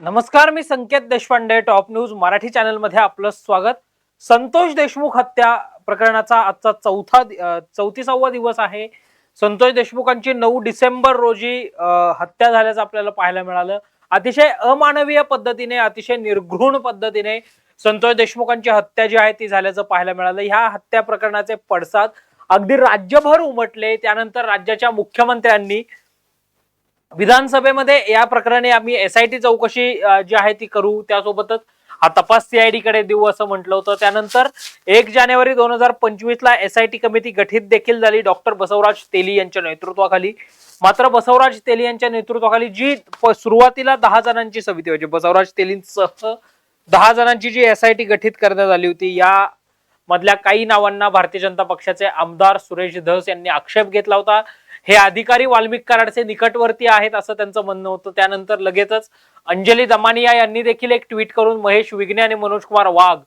नमस्कार, मी Sanket Deshpande. Top news Marathi channel मध्ये आपलं स्वागत. संतोष देशमुख हत्या प्रकरणाचा आजचा 34वा दिवस आहे. संतोष देशमुखांची 9 डिसेंबर रोजी हत्या झाल्याचं आपल्याला पाहायला मिळालं. अतिशय अमानवीय पद्धतीने, अतिशय निर्घृण पद्धतीने संतोष देशमुखांची हत्या जी आहे ती झाल्याचं पाहायला मिळालं. ह्या हत्या प्रकरणाचे पडसाद अगदी राज्यभर उमटले. त्यानंतर राज्याच्या मुख्यमंत्र्यांनी विधानसभेमध्ये या प्रकरणी आम्ही एसआयटी चौकशी जी आहे ती करू, त्यासोबतच हा तपास सीआयडी कडे देऊ असं म्हटलं होतं. त्यानंतर 1 जानेवारी 2025 ला एसआयटी कमिटी गठीत देखील झाली डॉक्टर बसवराज तेली यांच्या नेतृत्वाखाली. मात्र बसवराज तेली यांच्या नेतृत्वाखाली जी सुरुवातीला 10 जणांची समिती म्हणजे बसवराज तेलींसह 10 जणांची जी एसआयटी गठीत करण्यात आली होती, या मधल्या काही नावांना भारतीय जनता पक्षाचे आमदार सुरेश धस यांनी आक्षेप घेतला होता. हे अधिकारी वाल्मिक कराडचे निकटवर्ती आहेत असं त्यांचं म्हणणं होतं. त्यानंतर लगेचच अंजली दमानिया यांनी देखील एक ट्विट करून महेश विघ्ने आणि मनोज कुमार वाघ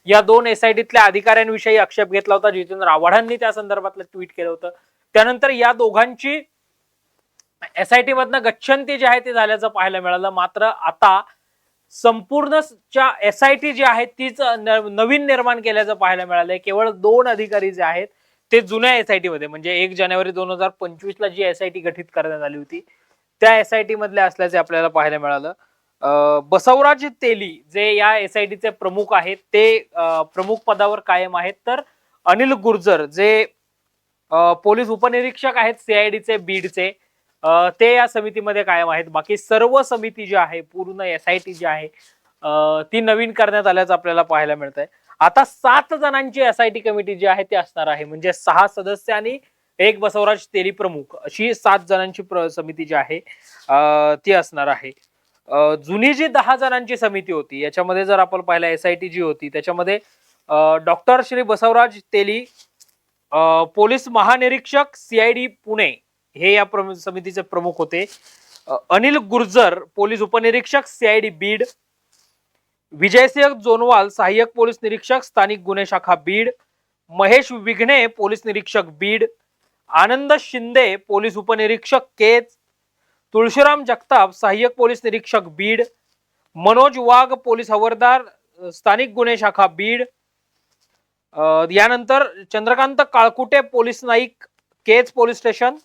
या 2 एसआयटीतल्या अधिकाऱ्यांविषयी आक्षेप घेतला होता. जितेंद्र आव्हाडांनी त्या संदर्भातलं ट्विट केलं होतं. त्यानंतर या दोघांची एसआयटी मधनं गच्छंती जी आहे ती झाल्याचं पाहायला मिळालं. मात्र आता संपूर्ण एसआयटी जी आहे तीच नवीन निर्माण केल्याचं पाहायला मिळालंय. केवळ 2 अधिकारी जे आहेत ते जुन्या एसआयटी मध्ये म्हणजे 1 जानेवारी 2025 ला जी एसआयटी गठीत करण्यात आली होती त्या एसआयटी मधले असल्याचे आपल्याला पाहायला मिळालं. बसवराज तेली जे या एसआयटीचे प्रमुख आहेत ते प्रमुख पदावर कायम आहेत. तर अनिल गुर्जर जे पोलीस उपनिरीक्षक आहेत सीआयडीचे बीडचे, ते या समितीमध्ये कायम आहेत. बाकी सर्व समिती जी आहे, पूर्ण एसआयटी जी आहे ती नवीन करण्यात आल्याचं आपल्याला पाहायला मिळतंय. आता 7 जणांची एसआयटी कमिटी जी आहे ती असणार आहे. म्हणजे 6 सदस्य आणि 1 बसवराज तेली प्रमुख अशी 7 जणांची समिती जी आहे ती असणार आहे. जुनी जी 10 जणांची समिती होती याच्यामध्ये जर आपण पाहिलं एसआयटी जी होती त्याच्यामध्ये डॉक्टर श्री बसवराज तेली पोलीस महानिरीक्षक सीआयडी पुणे हे या समितीचे प्रमुख होते. अनिल गुर्जर पोलीस उपनिरीक्षक सीआयडी बीड, विजयसिंह जोनवाल सहाय्यक पोलीस निरीक्षक स्थानिक गुन्हे शाखा बीड, महेश विघ्ने पोलीस निरीक्षक बीड, आनंद शिंदे पोलीस उपनिरीक्षक केज, तुळशीराम जगताप सहाय्यक पोलीस निरीक्षक बीड, मनोज वाघ पोलीस हवालदार स्थानिक गुन्हे शाखा बीड, यानंतर Chandrakant Kalkute police naik Kej police station,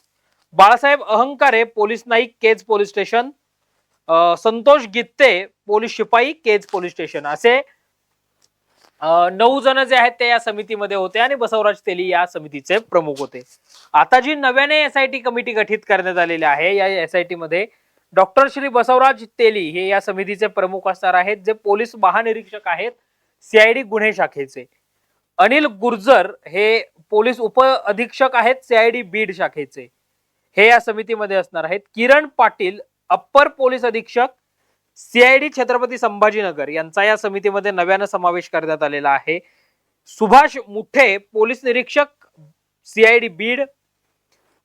Balasaheb Ahankare police naik Kej police station, Santosh Gitte police शिपाई केज पोलीस स्टेशन असे 9 जण जे आहेत ते या समितीमध्ये होते आणि बसवराज तेली या समितीचे प्रमुख होते. आता जी नव्याने एसआयटी कमिटी गठीत करण्यात आलेली आहे या एसआयटी मध्ये डॉक्टर श्री बसवराज तेली हे या समितीचे प्रमुख असणार आहेत, जे पोलीस महानिरीक्षक आहेत सीआयडी गुन्हे शाखेचे. अनिल गुर्जर हे पोलीस उप अधीक्षक आहेत सीआयडी बीड शाखेचे, हे या समितीमध्ये असणार आहेत. किरण पाटील अप्पर पोलीस अधीक्षक सीआयडी छत्रपती संभाजीनगर यांचा या समितीमध्ये नव्यानं समावेश करण्यात आलेला आहे. सुभाष मुठे पोलीस निरीक्षक सीआयडी बीड,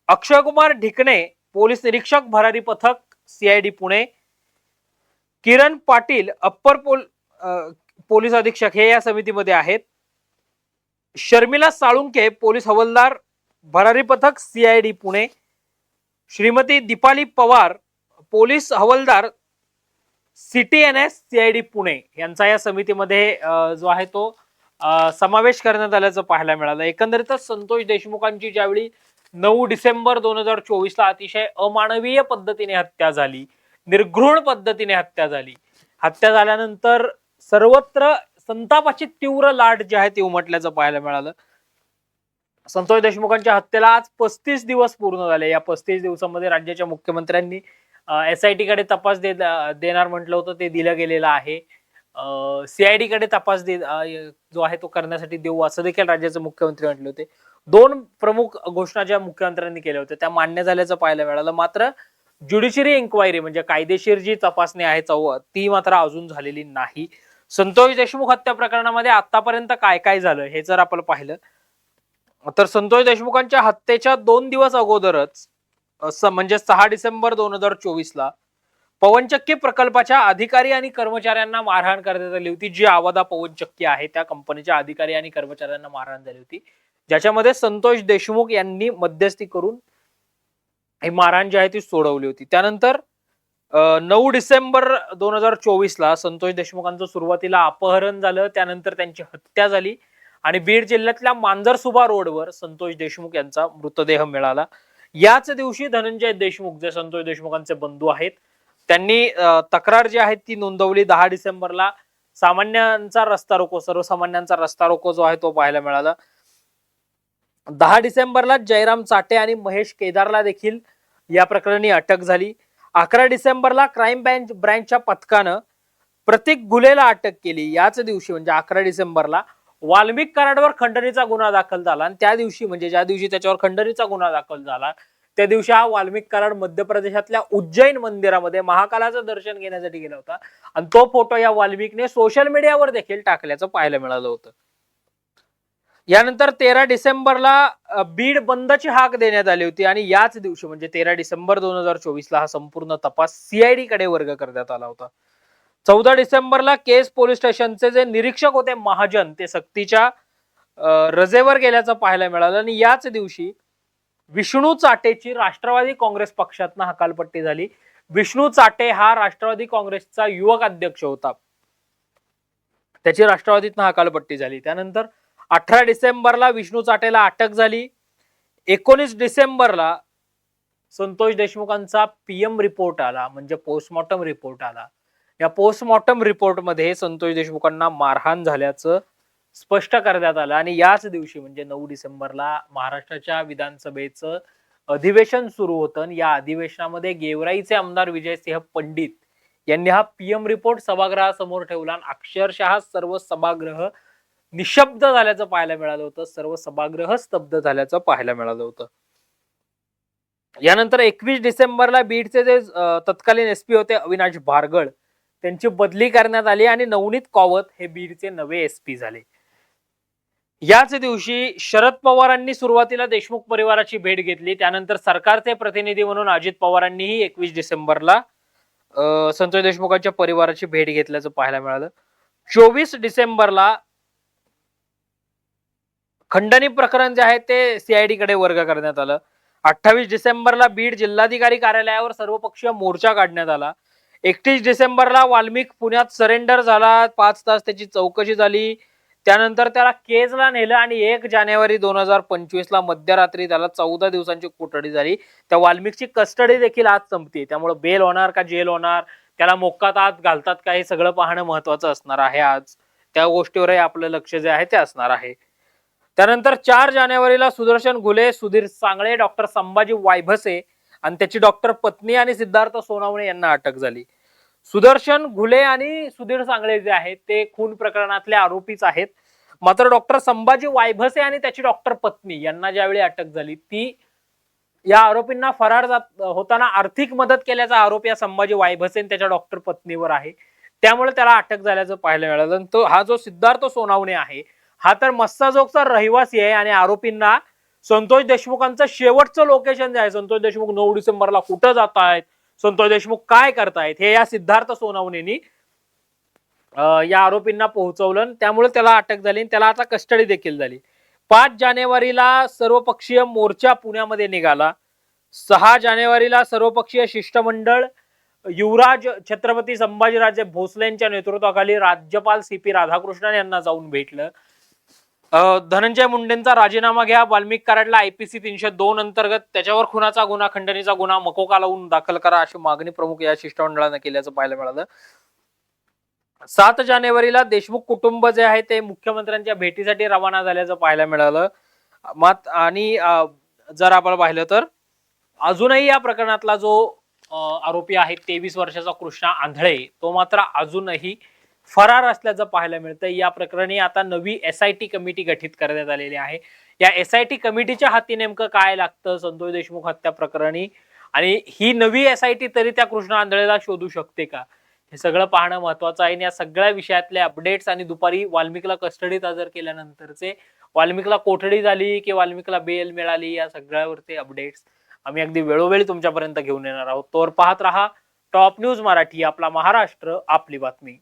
अक्षय कुमार ढिकणे पोलीस निरीक्षक भरारी पथक CID Pune, Kiran Patil upper police अधीक्षक हे या समितीमध्ये आहेत. शर्मिला साळुंके पोलीस हवालदार भरारी पथक सीआयडी पुणे, श्रीमती दीपाली पवार पोलीस हवालदार सीटीएनएस सीआयडी पुणे यांचा या समितीमध्ये जो आहे तो समावेश करण्यात आल्याचं पाहायला मिळालं. एकंदरीतच संतोष देशमुखांची ज्यावेळी 9 डिसेंबर 2024 ला अतिशय अमानवीय पद्धतीने हत्या झाली, निर्घृण पद्धतीने हत्या झाली, हत्या झाल्यानंतर सर्वत्र संतापाची तीव्र लाट जी आहे ती उमटल्याचं पाहायला मिळालं. संतोष देशमुखांच्या हत्येला आज 35 दिवस पूर्ण झाले. या 35 दिवसांमध्ये राज्याच्या मुख्यमंत्र्यांनी एसआयटी कडे तपास देणार म्हटलं होतं, ते दिलं गेलेलं आहे. सीआयडी कडे तपास जो आहे तो करण्यासाठी देऊ असं देखील राज्याचे मुख्यमंत्री म्हटले होते. 2 प्रमुख घोषणा ज्या मुख्यमंत्र्यांनी केल्या होत्या त्या मान्य झाल्याचं पाहायला मिळालं. मात्र ज्युडिशरी इन्क्वायरी म्हणजे कायदेशीर जी तपासणी आहे ती मात्र अजून झालेली नाही. संतोष देशमुख हत्या प्रकरणामध्ये आतापर्यंत काय काय झालं हे जर आपण पाहिलं तर संतोष देशमुखांच्या हत्येच्या 2 दिवस अगोदरच म्हणजे 6 डिसेंबर 2024 ला पवनचक्की प्रकल्पाच्या अधिकारी आणि कर्मचाऱ्यांना मारहाण करण्यात आली होती. जी आवदा पवनचक्की आहे त्या कंपनीच्या अधिकारी आणि कर्मचाऱ्यांना मारहाण झाली होती, ज्याच्यामध्ये संतोष देशमुख यांनी मध्यस्थी करून ही मारहाण जी आहे ती सोडवली होती. त्यानंतर 9 डिसेंबर 2024ला संतोष देशमुखांचं सुरुवातीला अपहरण झालं, त्यानंतर त्यांची हत्या झाली आणि बीड जिल्ह्यातल्या मांजरसुबा रोडवर संतोष देशमुख यांचा मृतदेह मिळाला. याच दिवशी धनंजय देशमुख जे संतोष देशमुखांचे बंधू आहेत त्यांनी तक्रार जी आहे ती नोंदवली. 10 डिसेंबरला सामान्यांचा रस्ता रोको, सर्वसामान्यांचा रस्ता रोको जो आहे तो पाहायला मिळाला. 10 डिसेंबरला जयराम चाटे आणि महेश केदारला देखील या प्रकरणी अटक झाली. 11 डिसेंबरला क्राईम ब्रँचच्या पथकानं प्रतीक गुलेला अटक केली. याच दिवशी म्हणजे 11 डिसेंबरला वाल्मिक कराडवर खंडणीचा गुन्हा दाखल झाला आणि त्या दिवशी म्हणजे ज्या दिवशी त्याच्यावर खंडणीचा गुन्हा दाखल झाला त्या दिवशी हा वाल्मिक कराड मध्य प्रदेशातल्या उज्जैन मंदिरामध्ये महाकालाचं दर्शन घेण्यासाठी गेला होता आणि तो फोटो या वाल्मिकने सोशल मीडियावर देखील टाकल्याचं पाहायला मिळालं होतं. यानंतर 13 डिसेंबरला बीड बंदची हाक देण्यात आली होती आणि याच दिवशी म्हणजे 13 डिसेंबर 2024ला हा संपूर्ण तपास सीआयडी कडे वर्ग करण्यात आला होता. 14 डिसेंबरला केज पोलीस स्टेशनचे जे निरीक्षक होते महाजन ते सक्तीच्या रजेवर गेल्याचं पाहायला मिळालं आणि याच दिवशी विष्णू चाटेची राष्ट्रवादी काँग्रेस पक्षातनं हकालपट्टी झाली. विष्णू चाटे हा राष्ट्रवादी काँग्रेसचा युवक अध्यक्ष होता, त्याची राष्ट्रवादीतनं हकालपट्टी झाली. त्यानंतर 18 डिसेंबरला विष्णू चाटेला अटक झाली. 19 डिसेंबरला संतोष देशमुखांचा पीएम रिपोर्ट आला म्हणजे पोस्टमॉर्टम रिपोर्ट आला. या पोस्टमॉर्टम रिपोर्टमध्ये संतोष देशमुखांना मारहाण झाल्याचं स्पष्ट करण्यात आलं आणि याच दिवशी म्हणजे 9 डिसेंबरला महाराष्ट्राच्या विधानसभेचं अधिवेशन सुरू होतं आणि या अधिवेशनामध्ये गेवराईचे आमदार विजयसिंह पंडित यांनी हा पीएम रिपोर्ट सभागृहासमोर ठेवला आणि अक्षरशः सर्व सभागृह निशब्द झाल्याचं पाहायला मिळालं होतं. सर्व सभागृह स्तब्ध झाल्याचं पाहायला मिळालं होतं. यानंतर 21 डिसेंबरला बीडचे जे तत्कालीन एसपी होते अविनाश भारगळ त्यांची बदली करण्यात आली आणि नवनीत कौवत हे बीडचे नवे एसपी झाले. याच दिवशी शरद पवारांनी सुरुवातीला देशमुख परिवाराची भेट घेतली. त्यानंतर सरकारचे प्रतिनिधी म्हणून अजित पवारांनीही 21 डिसेंबरला संतोष देशमुखांच्या परिवाराची भेट घेतल्याचं पाहायला मिळालं. 24 डिसेंबरला खंडणी प्रकरण जे आहे ते सीआयडी कडे वर्ग करण्यात आलं. 28 डिसेंबरला बीड जिल्हाधिकारी कार्यालयावर सर्वपक्षीय मोर्चा काढण्यात आला. 31 डिसेंबरला वाल्मिक पुण्यात सरेंडर झाला. 5 तास त्याची चौकशी झाली. त्यानंतर त्याला केजला नेलं आणि 1 जानेवारी 2025ला मध्यरात्री त्याला 14 दिवसांची कोठडी झाली. त्या वाल्मिकची कस्टडी देखील आज संपते, त्यामुळे बेल होणार का जेल होणार, त्याला मोक्कात आत घालतात का, हे सगळं पाहणं महत्वाचं असणार आहे. आज त्या गोष्टीवरही आपलं लक्ष जे आहे ते असणार आहे. त्यानंतर 4 जानेवारीला सुदर्शन घुले, सुधीर सांगळे, डॉक्टर संभाजी वायभसे आणि त्याची डॉक्टर पत्नी आणि सिद्धार्थ सोनावणे यांना अटक झाली. सुदर्शन घुले आणि सुधीर सांगळे जे आहेत ते खून प्रकरणातले आरोपीच आहेत. मात्र डॉक्टर संभाजी वायभसे आणि त्याची डॉक्टर पत्नी यांना ज्यावेळी अटक झाली ती या आरोपींना फरार होताना आर्थिक मदत केल्याचा आरोप या संभाजी वायभसे आणि त्याच्या डॉक्टर पत्नीवर आहे. त्यामुळे त्याला अटक झाल्याचं पाहायला मिळालं. तो हा जो सिद्धार्थ सोनावणे आहे हा तर मस्साजोगचा रहिवासी आहे आणि आरोपींना संतोष देशमुखांचं शेवटचं लोकेशन जे आहे, संतोष देशमुख 9 डिसेंबरला कुठं जात आहेत, संतोष देशमुख काय करतायत, हे या सिद्धार्थ सोनावणेनी या आरोपींना पोहोचवलं. त्यामुळे त्याला अटक झाली आणि त्याला आता कस्टडी देखील झाली. 5 जानेवारीला सर्वपक्षीय मोर्चा पुण्यामध्ये निघाला. 6 जानेवारीला सर्वपक्षीय शिष्टमंडळ युवराज छत्रपती संभाजीराजे भोसले यांच्या नेतृत्वाखाली राज्यपाल CP राधाकृष्णन यांना जाऊन भेटलं. धनंजय मुंडेंचा राजीनामा घ्या, वाल्मिक कराडला IPC 302 अंतर्गत त्याच्यावर खुनाचा गुन्हा, खंडणीचा गुन्हा मकोका लावून दाखल करा अशी मागणी प्रमुख या शिष्टमंडळानं केल्याचं पाहायला मिळालं. 7 जानेवारीला देशमुख कुटुंब जे आहे ते मुख्यमंत्र्यांच्या भेटीसाठी रवाना झाल्याचं पाहायला मिळालं. आणि जर आपण पाहिलं तर अजूनही या प्रकरणातला जो आरोपी आहे 23 वर्षाचा कृष्णा आंधळे तो मात्र अजूनही फरार असल्याचं पाहायला मिळतं. या प्रकरणी आता नवी SIT कमिटी गठीत करण्यात आलेली आहे. या SIT कमिटीच्या हाती नेमकं काय लागतं संतोष देशमुख हत्या प्रकरणी आणि ही नवी SIT तरी त्या कृष्णा आंधळेला शोधू शकते का, हे सगळं पाहणं महत्वाचं आहे. या सगळ्या विषयातले अपडेट्स आणि दुपारी वाल्मिकला कस्टडीत हजर केल्यानंतरचे वाल्मिकला कोठडी झाली की वाल्मिकला बेल मिळाली या सगळ्यावरती अपडेट्स आम्ही अगदी वेळोवेळी तुमच्यापर्यंत घेऊन येणार आहोत. तोवर पाहत रहा टॉप न्यूज मराठी, आपला महाराष्ट्र आपली बातमी.